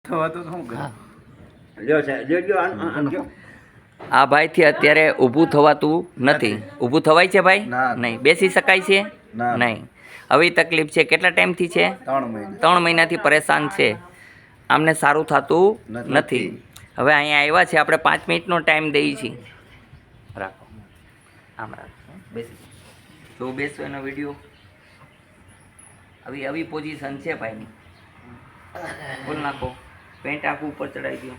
આ ભાઈથી અત્યારે ઊભું થવાતું નથી. ઊભું થવાય છે ભાઈ? નહીં. બેસી શકાય છે? નહીં. આવી તકલીફ છે. કેટલા ટાઈમથી છે? 3 મહિનાથી પરેશાન છે. આમને સારું થતું નથી. હવે અહીંયા આવ્યા છે, આપણે 5 મિનિટનો ટાઈમ દઈએ છીએ. રાખો, આમ રાખો, બેસી જો બેસો એનો વિડીયો. આવી પોઝિશન છે ભાઈની. બોલ નાખો. પેન્ટ આખું ઉપર ચડાવી દો.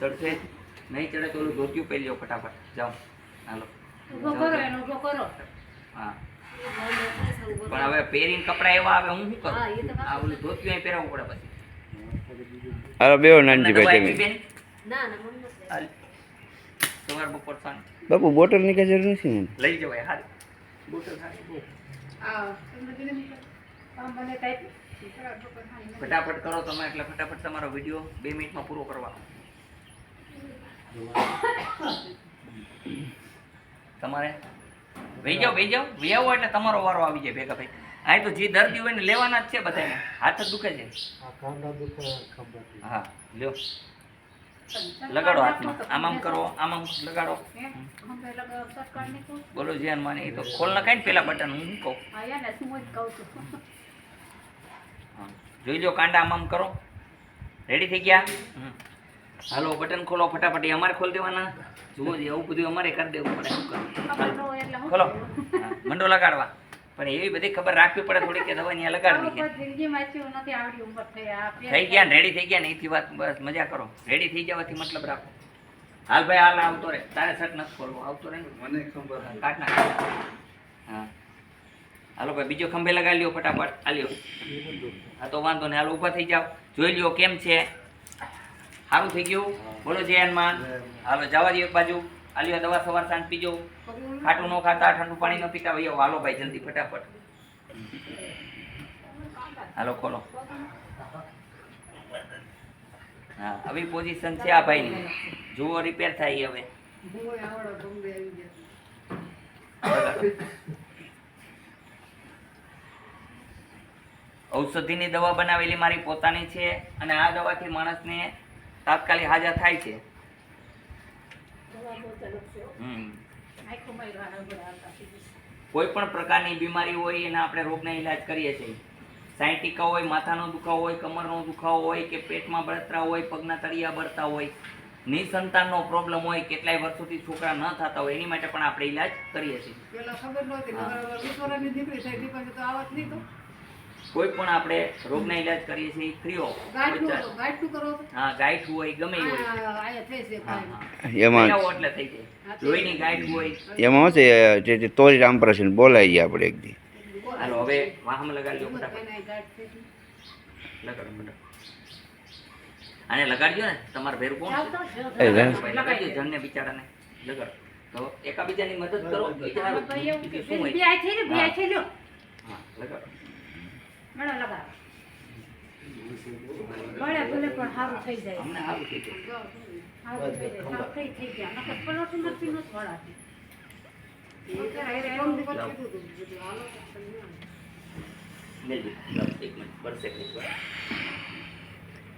ચડશે નહીં? ચડે તો ઓલું ધોતિયું પહેરી લો ફટાફટ. જાઓ, હાલો. હા, પણ હવે પહેરીને કપડા એવા આવે, હું શું કરું? આ ઓલું ધોતિયું અહીં પહેરવું પડે પછી. અરે બેવો નાનજીભાઈ તમે સવાર બપોર સાંજ બાપુ બોટલ ની કઈ જરૂર નથી ને લઈ જવાય. હાલ બોટલ સારી બહુ. ફટાફટ કરો તમે, એટલે ફટાફટ તમારો વિડીયો 2 મિનિટમાં પૂરો કરવાનો. તમારે વહી જાઓ એટલે તમારો વારો આવી જાય ભેગા ભાઈ. આ તો જે દર્દી હોય ને લેવાના જ છે બધાને. હાથ જ દુખે છે. હા, લ્યો, લગાડો હાથમાં. આમ કરો, આમ લગાડો. બોલો જ્યાં માને એ તો ખોલ નખાય ને પેલા બટન. હું શું કહું? જોઈ લો, કાંડા આમ કરો. રેડી થઈ ગયા? હાલો, બટન ખોલો ફટાફટ. અમારે ખોલી દેવાના. જુઓ જે આવું બધું અમારે કરી દેવું પડે. શું કરો? ખોલો, મંડો લગાડવા. પણ એવી બધી ખબર રાખવી પડે થોડી કે દવા અહીંયા લગાડવી છે. થઈ ગયા ને? રેડી થઈ ગયા ને? એથી વાત બસ મજા કરો. રેડી થઈ જવાથી મતલબ રાખો. હાલ ભાઈ, હાલ આવતો રે. તારે શર્ટ નથી ખોલવો. આવતો રે ને, મને ખબર. કાટ નાખ. હા, હાલો ભાઈ, બીજો ખંભે લગાડી લ્યો ફટાફટ. આલ્યો. હા તો વાંધો નહીં. હાલો, ઊભા થઈ જાઓ. જોઈ લ્યો કેમ છે. સારું થઈ ગયું? બોલો જય હનુમાન. હાલો, જવા દો એક બાજુ. આલ્યો, દવા સવાર સાંજ પીજો. ખાટું ન ખાતા, ઠંડુ પાણી ન પીતા. ભાઈ હાલો ભાઈ, જલ્દી ફટાફટ. હાલો, ખોલો. હા, આવી પોઝિશન છે આ ભાઈની. જુઓ, રિપેર થાય હવે. ઔષધિની દવા બનાવેલી મારી પોતાની છે, અને આ દવાથી માણસને તાત્કાલિક હાજર થાય છે. કોઈ પણ પ્રકારની બીમારી હોય એના આપણે રોગના ઈલાજ કરીએ છીએ. સાયટિકા હોય, માથાનો દુખાવો હોય, કમરનો દુખાવો હોય, કે પેટમાં બળતરા હોય, પગના તળિયા બળતા હોય, નિસંતાનનો પ્રોબ્લેમ હોય, કેટલાય વર્ષોથી છોકરા ન થતા હોય, એની માટે પણ આપણે ઈલાજ કરીએ છીએ. કોઈ પણ આપણે રોગના ઈલાજ કરીએ છીએ ફ્રી ઓફ. હા, ગાંઠ હોય, ગમે એ હોય, એમાં એટલે થઈ જાય. લોહીની ગાંઠ હોય, એમાં છે જે તોરી રામપ્રસન્ન બોલાવી ગયા આપણે એક દી. હાલો, હવે વાહમ લગાડી લો ફટાફટ. લગાડો ફટાફટ. આને લગાડજો ને. તમારે ભેરું કોણ છે? લગાડજો જણને બિચારાને. લગાડો તો એકાબીજાની મદદ કરો. શું હોય? હા, લગાડો.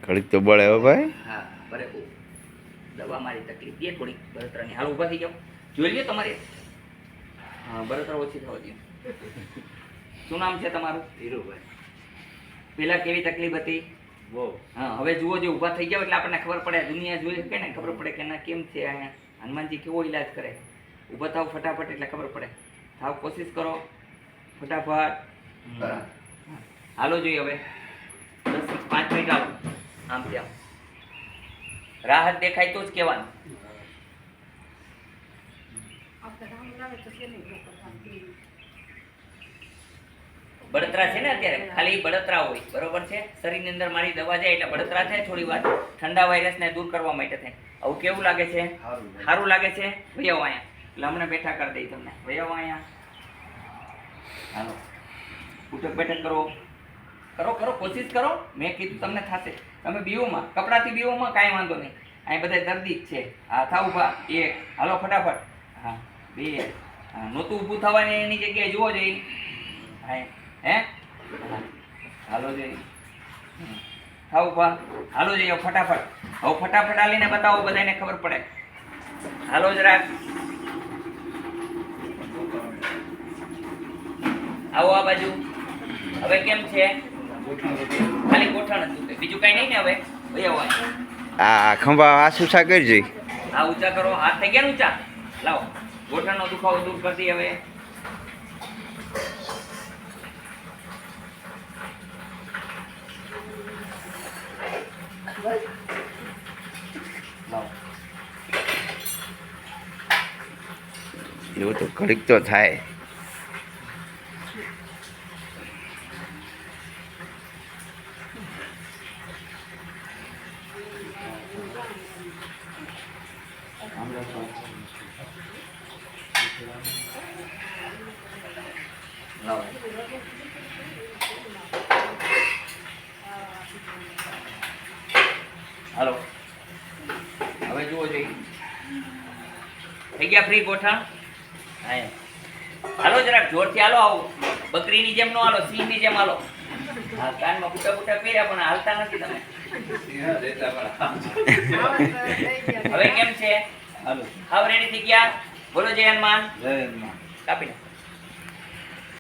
ઘડીક તો બળે હો ભાઈ. હા, બરે બહુ દવા મારી તકલીફ દે થોડી બળતરાની. હાલ ઊભા થઈ જાઓ. જોઈ લ્યો તમારે. હા, બળતરા ઓછી થવા દે. શું નામ છે તમારું? હીરુભાઈ. પેલા કેવી તકલીફ હતી? બહુ. હા, હવે જુઓ, જે ઊભા થઈ જાવ એટલે આપણને ખબર પડે. દુનિયા જોઈ શકે ને, ખબર પડે કે ના કેમ છે. અહીંયા હનુમાનજી કેવો ઈલાજ કરે. ઊભા થાવ ફટાફટ એટલે ખબર પડે. થાવ, કોશિશ કરો ફટાફટ. હાલો, જોઈએ હવે 5 મિનિટ હાલો. આમ ત્યાં રાહત દેખાય તો જ કહેવાનું. બળતરા છે ને અત્યારે, ખાલી બળતરા હોય, બરોબર છે. શરીરની અંદર મારી દવા જાય એટલે બળતરા થાય. થોડી વાર ઠંડા વાયરસને દૂર કરવા માટે થાય. આવું કેવું લાગે છે? સારું લાગે છે? ભૈયાઓ અહીંયા એટલે હમણાં બેઠા કરી દઈ તમને. ભૈયાઓ અહીંયા હાલો, ઉઠક બેઠક કરો. કરો, કોશિશ કરો. મેં કીધું તમને થશે. તમે બીઓમાં, કપડાથી બીઓમાં કાંઈ વાંધો નહીં. અહીં બધા દર્દી જ છે. હા, થાવ ઊભા. 1, હાલો ફટાફટ. હા, 2. હા, નહોતું ઊભું થવાની એની જગ્યાએ જુઓ જઈ. હા, હે હાલો જઈ. થાવ ઊભા. હાલો જઈએ ફટાફટ. હવે ફટાફટ હાલીને બતાવો, બધાને ખબર પડે. હાલો જરાક. આવો આ બાજુ. હવે કેમ છે? ખાલી ગોઠણ જ દુખે, બીજું કઈ નહીં ને? હવે ભાઈ આવો અહીં. આ ખંભા આસુસા કરજે. આ ઊંચા કરો. હાથ થઈ ગયા ને ઊંચા? લાવો. ગોઠણનો દુખાવો દૂર કરી હવે. લાવો. એવું તો ઘડીક તો થાય. લાવો. હાલો. હવે જુઓ જોઈએ. થઈ ગયા ફ્રી ગોઠણ? હા એમ. હાલો જરાક જોરથી હાલો. આવું બકરીની જેમ નો હાલો, સિંહની જેમ હાલો. હા, કાનમાં ફૂટા ફૂટા પહેર્યા પણ હાલતા નથી તમે. હવે કેમ છે? હાવ રેડી થઈ ગયા? બોલો જય હનુમાન. કાપી નાખો.